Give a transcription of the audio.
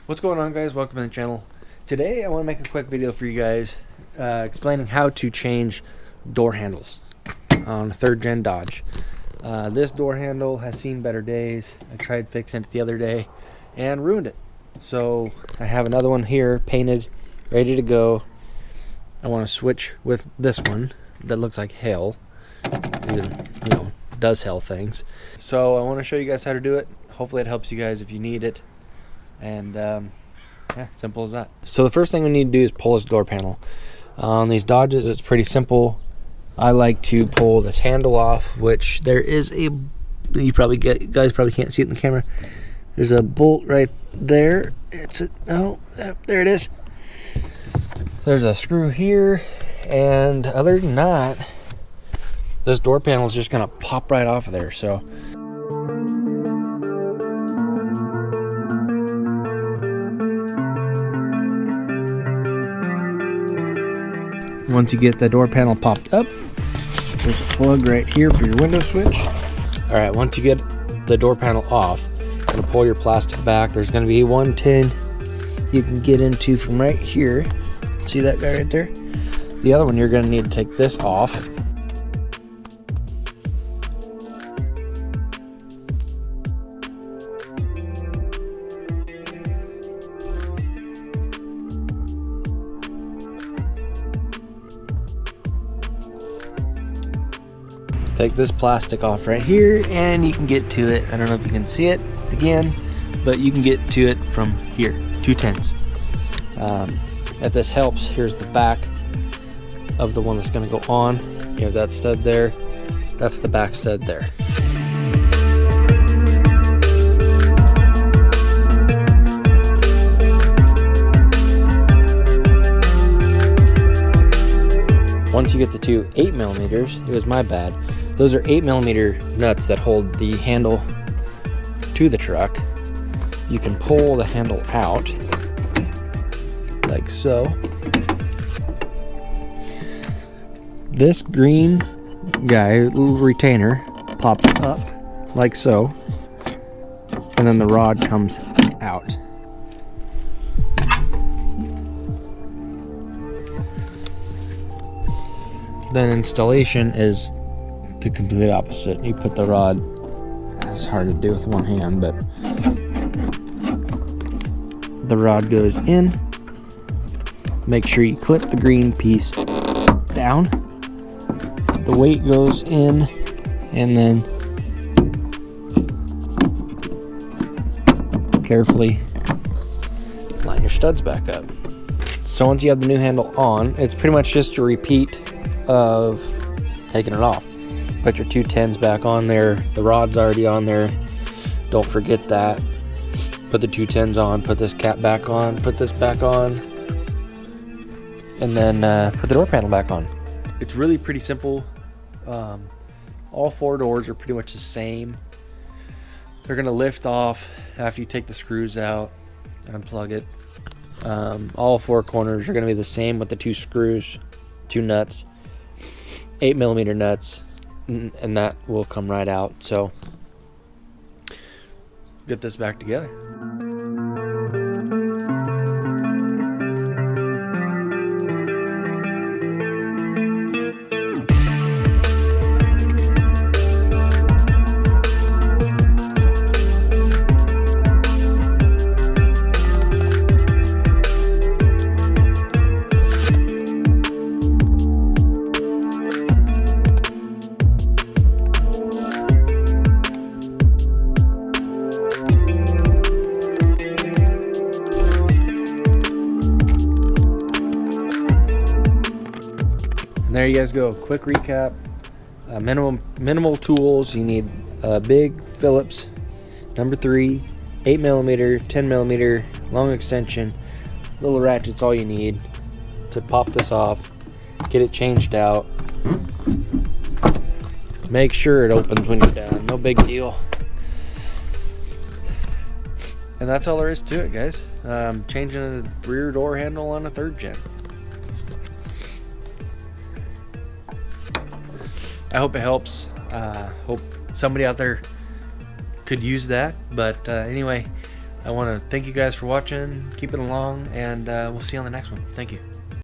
What's going on, guys? Welcome to the channel. Today I want to make a quick video for you guys explaining how to change door handles on a 3rd gen Dodge. This door handle has seen better days. I tried fixing it the other day and ruined it. So I have another one here painted, ready to go. I want to switch with this one that looks like hell. Even, does hell things. So I want to show you guys how to do it. Hopefully it helps you guys if you need it. And yeah, simple as that. So the first thing we need to do is pull this door panel. On these Dodges, it's pretty simple. I like to pull this handle off, which there is a, you guys probably can't see it in the camera. There's a bolt right there. There it is. There's a screw here, and other than that, this door panel is just gonna pop right off of there. So once you get the door panel popped up, there's a plug right here for your window switch. All right, once you get the door panel off, you're gonna pull your plastic back. There's gonna be one tin you can get into from right here. See that guy right there? The other one, you're gonna need to take this off. Take this plastic off right here, and you can get to it. I don't know if you can see it again, but you can get to it from here, 2 tins. If this helps, here's the back of the one that's going to go on. You have that stud there. That's the back stud there. Once you get the two 8mm, it was my bad. Those are 8mm nuts that hold the handle to the truck. You can pull the handle out like so. This green guy, little retainer, pops up like so, and then the rod comes out. Then installation is the complete opposite. You put the rod, it's hard to do with one hand, but the rod goes in. Make sure you clip the green piece down. The weight goes in, and then carefully line your studs back up. So once you have the new handle on, it's pretty much just a repeat of taking it off. Put your 2 tins back on there. The rod's already on there. Don't forget that. Put the 2 tins on, put this cap back on, put this back on, and then put the door panel back on. It's really pretty simple. All 4 doors are pretty much the same. They're gonna lift off after you take the screws out, unplug it. All 4 corners are gonna be the same with the 2 screws, 2 nuts. 8mm nuts, and that will come right out. So get this back together. And there you guys go. Quick recap. Minimal tools. You need a big Phillips number 3, 8mm, 10mm, long extension, little ratchet's all you need to pop this off, get it changed out. Make sure it opens when you're done. No big deal. And that's all there is to it, guys. Changing a rear door handle on a 3rd gen. I hope it helps. Hope somebody out there could use that. But anyway, I want to thank you guys for watching. Keep it along, and we'll see you on the next one. Thank you.